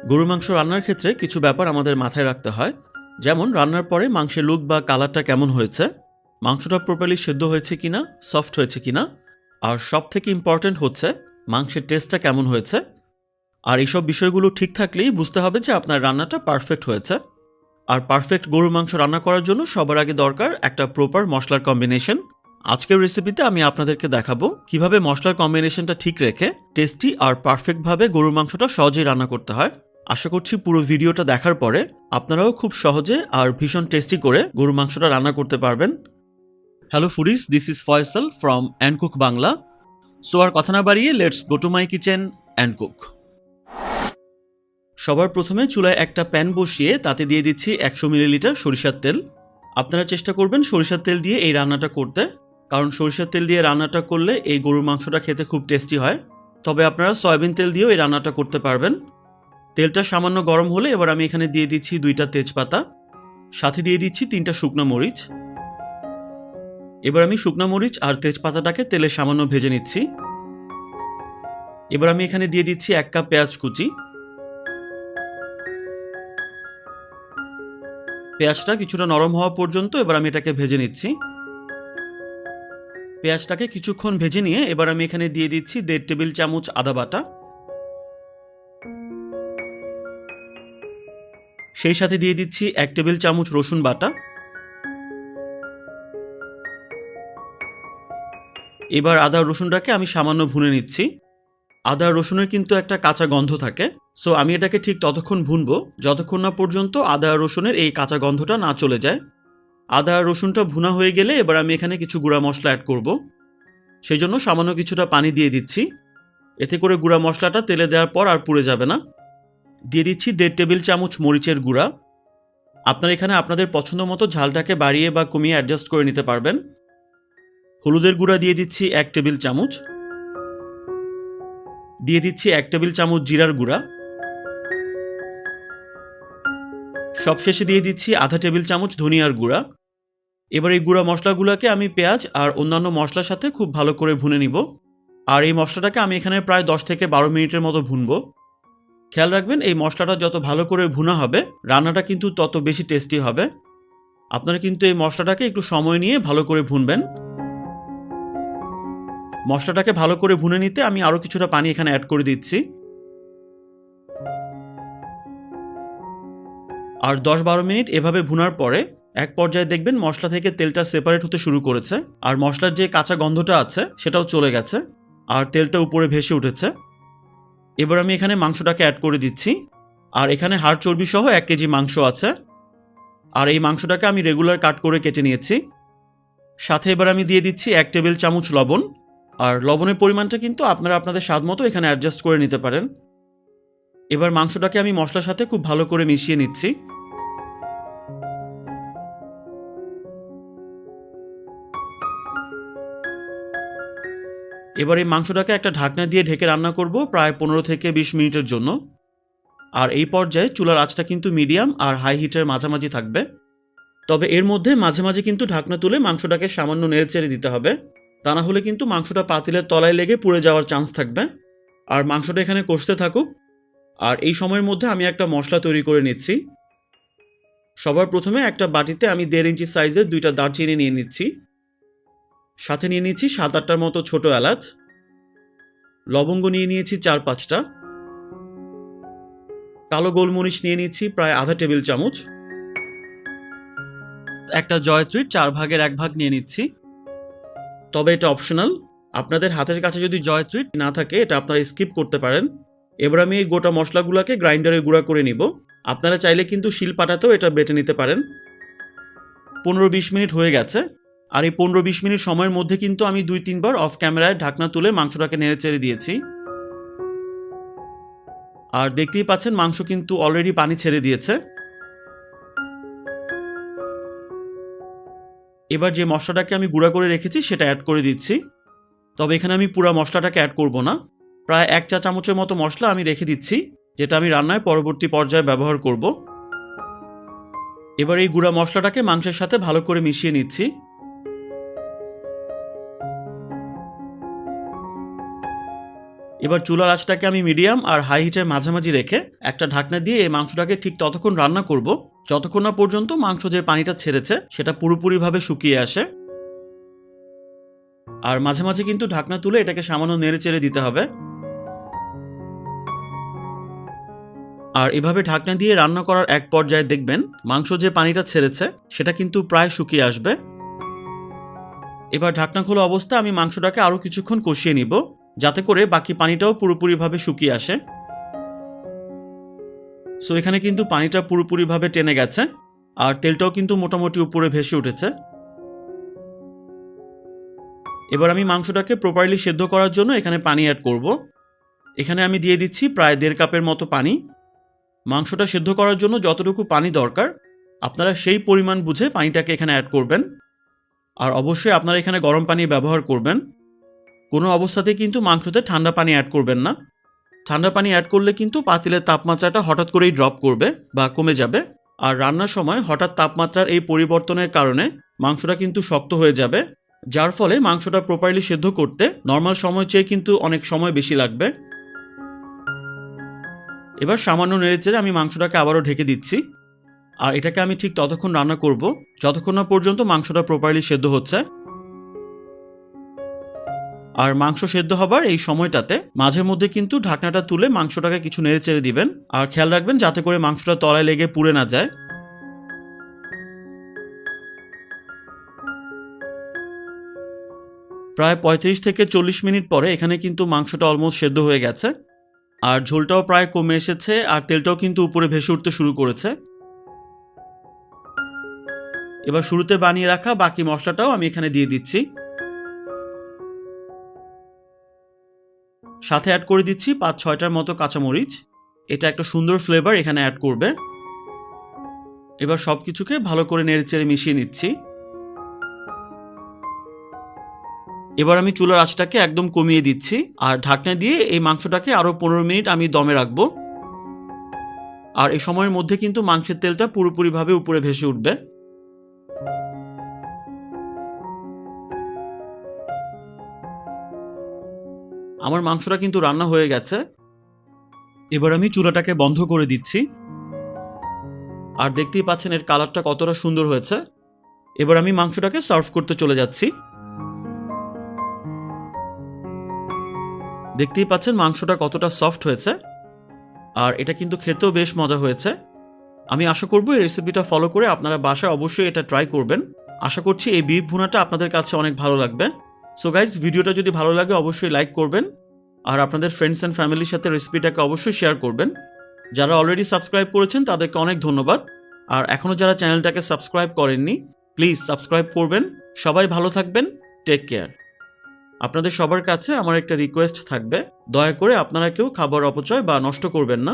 গরু মাংস রান্নার ক্ষেত্রে কিছু ব্যাপার আমাদের মাথায় রাখতে হয়, যেমন রান্নার পরে মাংসের লুক বা কালারটা কেমন হয়েছে, মাংসটা প্রপারলি সেদ্ধ হয়েছে কিনা, সফট হয়েছে কিনা, আর সব থেকে ইম্পর্ট্যান্ট হচ্ছে মাংসের টেস্টটা কেমন হয়েছে। আর এইসব বিষয়গুলো ঠিক থাকলেই বুঝতে হবে যে আপনার রান্নাটা পারফেক্ট হয়েছে। আর পারফেক্ট গরুর মাংস রান্না করার জন্য সবার আগে দরকার একটা প্রপার মশলার কম্বিনেশন। আজকের রেসিপিতে আমি আপনাদেরকে দেখাবো কিভাবে মশলার কম্বিনেশনটা ঠিক রেখে টেস্টি আর পারফেক্টভাবে গরুর মাংসটা সহজেই রান্না করতে হয়। আশা করছি পুরো ভিডিওটা দেখার পরে আপনারাও খুব সহজে আর ভীষণ টেস্টি করে গরুর মাংসটা রান্না করতে পারবেন। Hello foodies, this is Faisal from and cook Bangla. So আর কথা না বাড়িয়ে let's go to my kitchen and cook. সবার প্রথমে চুলায় একটা প্যান বসিয়ে তাতে দিয়ে দিচ্ছি 100 মিলিলিটার সরিষার তেল। আপনারা চেষ্টা করবেন সরিষার তেল দিয়ে এই রান্নাটা করতে, কারণ সরিষার তেল দিয়ে রান্নাটা করলে এই গরুর মাংসটা খেতে খুব টেস্টি হয়। তবে আপনারা সয়াবিন তেল দিয়েও এই রান্নাটা করতে পারবেন। তেলটা সামান্য গরম হলে এবার আমি এখানে দিয়ে দিচ্ছি 2টা তেজপাতা, সাথে দিয়ে দিচ্ছি 3টা শুকনো মরিচ। এবার আমি শুকনো মরিচ আর তেজপাতাটাকে তেলে সামান্য ভেজে নিচ্ছি। এবার আমি এখানে দিয়ে দিচ্ছি 1 কাপ পেঁয়াজ কুচি। পেঁয়াজটা কিছুটা নরম হওয়া পর্যন্ত এবার আমি এটাকে ভেজে নিচ্ছি। পেঁয়াজটাকে কিছুক্ষণ ভেজে নিয়ে এবার আমি এখানে দিয়ে দিচ্ছি 1.5 টেবিল চামচ আদা বাটা, সেই সাথে দিয়ে দিচ্ছি 1 টেবিল চামচ রসুন বাটা। এবার আদা রসুনটাকে আমি সামান্য ভুনে নিচ্ছি। আদা রসুনের কিন্তু একটা কাঁচা গন্ধ থাকে, সো আমি এটাকে ঠিক ততক্ষণ ভুনবো যতক্ষণ না পর্যন্ত আদা রসুনের এই কাঁচা গন্ধটা না চলে যায়। আদা রসুনটা ভুনা হয়ে গেলে এবার আমি এখানে কিছু গুঁড়া মশলা অ্যাড করব। সেই জন্য সামান্য কিছুটা পানি দিয়ে দিচ্ছি, এতে করে গুঁড়া মশলাটা তেলে দেওয়ার পর আর পুড়ে যাবে না। দিয়ে দিচ্ছি 1.5 টেবিল চামচ মরিচের গুঁড়া। আপনারা এখানে আপনাদের পছন্দ মতো ঝালটাকে বাড়িয়ে বা কমিয়ে অ্যাডজাস্ট করে নিতে পারবেন। হলুদের গুঁড়া দিয়ে দিচ্ছি 1 টেবিল চামচ। দিয়ে দিচ্ছি 1 টেবিল চামচ জিরার গুঁড়া। সবশেষে দিয়ে দিচ্ছি আধা টেবিল চামচ ধনিয়ার গুঁড়া। এবার এই গুঁড়া মশলাগুলোকে আমি পেঁয়াজ আর অন্যান্য মশলার সাথে খুব ভালো করে ভুনে নিব। আর এই মশলাটাকে আমি এখানে প্রায় 10 থেকে 12 মিনিটের মতো ভুনবো। খেয়াল রাখবেন এই মশলাটা যত ভালো করে ভুনা হবে রান্নাটা কিন্তু তত বেশি টেস্টি হবে। আপনারা কিন্তু এই মশলাটাকে একটু সময় নিয়ে ভালো করে ভুনবেন। মশলাটাকে ভালো করে ভুনে নিতে আমি আরও কিছুটা পানি এখানে অ্যাড করে দিচ্ছি। আর 10-12 মিনিট এভাবে ভুনার পরে এক পর্যায়ে দেখবেন মশলা থেকে তেলটা সেপারেট হতে শুরু করেছে, আর মশলার যে কাঁচা গন্ধটা আছে সেটাও চলে গেছে, আর তেলটা উপরে ভেসে উঠেছে। এবার আমি এখানে মাংসটাকে অ্যাড করে দিচ্ছি। আর এখানে হাড় চর্বি সহ 1 কেজি মাংস আছে, আর এই মাংসটাকে আমি রেগুলার কাট করে কেটে নিয়েছি। সাথে এবার আমি দিয়ে দিচ্ছি 1 টেবিল চামচ লবণ। আর লবণের পরিমাণটা কিন্তু আপনারা আপনাদের স্বাদ মতো এখানে অ্যাডজাস্ট করে নিতে পারেন। এবার মাংসটাকে আমি মশলার সাথে খুব ভালো করে মিশিয়ে নিচ্ছি। এবার এই মাংসটাকে একটা ঢাকনা দিয়ে ঢেকে রান্না করব প্রায় 15 থেকে 20 মিনিটের জন্য। আর এই পর্যায়ে চুলার আঁচটা কিন্তু মিডিয়াম আর হাই হিটের মাঝামাঝি থাকবে। তবে এর মধ্যে মাঝে মাঝে কিন্তু ঢাকনা তুলে মাংসটাকে সামান্য নেড়েচেড়ে দিতে হবে, তা না হলে কিন্তু মাংসটা পাতিলের তলায় লেগে পুড়ে যাওয়ার চান্স থাকবে। আর মাংসটা এখানে কষতে থাকুক। আর এই সময়ের মধ্যে আমি একটা মশলা তৈরি করে নিচ্ছি। সবার প্রথমে একটা বাটিতে আমি 1.5 ইঞ্চি সাইজের 2টা দারচিনি নিয়ে নিচ্ছি। সাথে নিয়ে নিচ্ছি 7-8টার মতো ছোট এলাচ। লবঙ্গ নিয়ে নিয়েছি 4-5টা। কালো গোলমরিচ নিয়ে নিচ্ছি প্রায় আধা টেবিল চামচ। একটা জয়ত্রীর 4 ভাগের 1 ভাগ নিয়ে নিচ্ছি, তবে এটা অপশনাল। আপনাদের হাতের কাছে যদি জয়ত্রী না থাকে এটা আপনারা স্কিপ করতে পারেন। এবার আমি এই গোটা মশলাগুলোকে গ্রাইন্ডারে গুঁড়া করে নিব। আপনারা চাইলে কিন্তু শিলপাটাতেও এটা বেটে নিতে পারেন। 15-20 মিনিট হয়ে গেছে, আর এই 15-20 মিনিট সময়ের মধ্যে কিন্তু আমি 2-3 বার অফ ক্যামেরায় ঢাকনা তুলে মাংসটাকে নেড়েচেড়ে দিয়েছি। আর দেখতেই পাচ্ছেন মাংস কিন্তু অলরেডি পানি ছেড়ে দিয়েছে। এবার যে মশলাটাকে আমি গুঁড়া করে রেখেছি সেটা অ্যাড করে দিচ্ছি। তবে এখানে আমি পুরো মশলাটাকে অ্যাড করব না, প্রায় 1 চা চামচের মতো মশলা আমি রেখে দিচ্ছি, যেটা আমি রান্নায় পরবর্তী পর্যায়ে ব্যবহার করব। এবার এই গুঁড়া মশলাটাকে মাংসের সাথে ভালো করে মিশিয়ে নিচ্ছি। এবার চুলার আঁচটাকে আমি মিডিয়াম আর হাই হিটের মাঝামাঝি রেখে একটা ঢাকনা দিয়ে এই মাংসটাকে ঠিক ততক্ষণ রান্না করব যতক্ষণ না পর্যন্ত মাংস যে পানিটা ছেড়েছে সেটা পুরোপুরিভাবে শুকিয়ে আসে। আর মাঝে মাঝে কিন্তু ঢাকনা তুলে এটাকে সামান্য নেড়ে চেড়ে দিতে হবে। আর এভাবে ঢাকনা দিয়ে রান্না করার এক পর্যায়ে দেখবেন মাংস যে পানিটা ছেড়েছে সেটা কিন্তু প্রায় শুকিয়ে আসবে। এবার ঢাকনা খোলা অবস্থায় আমি মাংসটাকে আরও কিছুক্ষণ কষিয়ে নিব যাতে করে বাকি পানিটাও পুরোপুরিভাবে শুকিয়ে আসে। সো এখানে কিন্তু পানিটা পুরোপুরিভাবে টেনে গেছে আর তেলটাও কিন্তু মোটামুটি উপরে ভেসে উঠেছে। এবার আমি মাংসটাকে প্রপারলি সেদ্ধ করার জন্য এখানে পানি অ্যাড করব। এখানে আমি দিয়ে দিচ্ছি প্রায় 1.5 কাপের মতো পানি। মাংসটা সেদ্ধ করার জন্য যতটুকু পানি দরকার আপনারা সেই পরিমাণ বুঝে পানিটাকে এখানে অ্যাড করবেন। আর অবশ্যই আপনারা এখানে গরম পানি ব্যবহার করবেন। কোনো অবস্থাতেই কিন্তু মাংসতে ঠান্ডা পানি অ্যাড করবেন না। ঠান্ডা পানি অ্যাড করলে কিন্তু পাতিলের তাপমাত্রাটা হঠাৎ করেই ড্রপ করবে বা কমে যাবে। আর রান্নার সময় হঠাৎ তাপমাত্রার এই পরিবর্তনের কারণে মাংসটা কিন্তু শক্ত হয়ে যাবে, যার ফলে মাংসটা প্রপারলি সেদ্ধ করতে নর্মাল সময় চেয়ে কিন্তু অনেক সময় বেশি লাগবে। এবার সামান্য নেড়েচেড়ে আমি মাংসটাকে আবারও ঢেকে দিচ্ছি। আর এটাকে আমি ঠিক ততক্ষণ রান্না করব যতক্ষণ না পর্যন্ত মাংসটা প্রপারলি সেদ্ধ হচ্ছে। আর মাংস সেদ্ধ হবার এই সময়টাতে মাঝে মধ্যে কিন্তু ঢাকনাটা তুলে মাংসটাকে কিছু নেড়ে চেড়ে দিবেন। আর খেয়াল রাখবেন যাতে করে মাংসটা তলায় লেগে পুড়ে না যায়। প্রায় 35 থেকে 40 মিনিট পরে এখানে কিন্তু মাংসটা অলমোস্ট সেদ্ধ হয়ে গেছে। আর ঝোলটাও প্রায় কমে এসেছে আর তেলটাও কিন্তু উপরে ভেসে উঠতে শুরু করেছে। এবার শুরুতে বানিয়ে রাখা বাকি মশলাটাও আমি এখানে দিয়ে দিচ্ছি। সাথে অ্যাড করে দিচ্ছি 5-6টার মতো কাঁচামরিচ। এটা একটা সুন্দর ফ্লেভার এখানে অ্যাড করবে। এবার সব কিছুকে ভালো করে নেড়েচেড়ে মিশিয়ে নিচ্ছি। এবার আমি চুলার আঁচটাকে একদম কমিয়ে দিচ্ছি আর ঢাকনা দিয়ে এই মাংসটাকে আরও 15 মিনিট আমি দমে রাখবো। আর এই সময়ের মধ্যে কিন্তু মাংসের তেলটা পুরোপুরিভাবে উপরে ভেসে উঠবে। আমার মাংসটা কিন্তু রান্না হয়ে গেছে। এবার আমি চুলাটাকে বন্ধ করে দিচ্ছি। আর দেখতেই পাচ্ছেন এর কালারটা কতটা সুন্দর হয়েছে। এবার আমি মাংসটাকে সার্ভ করতে চলে যাচ্ছি। দেখতেই পাচ্ছেন মাংসটা কতটা সফট হয়েছে আর এটা কিন্তু খেতেও বেশ মজা হয়েছে। আমি আশা করব এই রেসিপিটা ফলো করে আপনারা বাসায় অবশ্যই এটা ট্রাই করবেন। আশা করছি এই বিফ ভুনাটা আপনাদের কাছে অনেক ভালো লাগবে। সো গাইজ, ভিডিওটা যদি ভালো লাগে অবশ্যই লাইক করবেন আর আপনাদের ফ্রেন্ডস অ্যান্ড ফ্যামিলির সাথে রেসিপিটাকে অবশ্যই শেয়ার করবেন। যারা অলরেডি সাবস্ক্রাইব করেছেন তাদেরকে অনেক ধন্যবাদ। আর এখনও যারা চ্যানেলটাকে সাবস্ক্রাইব করেননি প্লিজ সাবস্ক্রাইব করবেন। সবাই ভালো থাকবেন। Take care. আপনাদের সবার কাছে আমার একটা রিকোয়েস্ট থাকবে, দয়া করে আপনারা কেউ খাবার অপচয় বা নষ্ট করবেন না।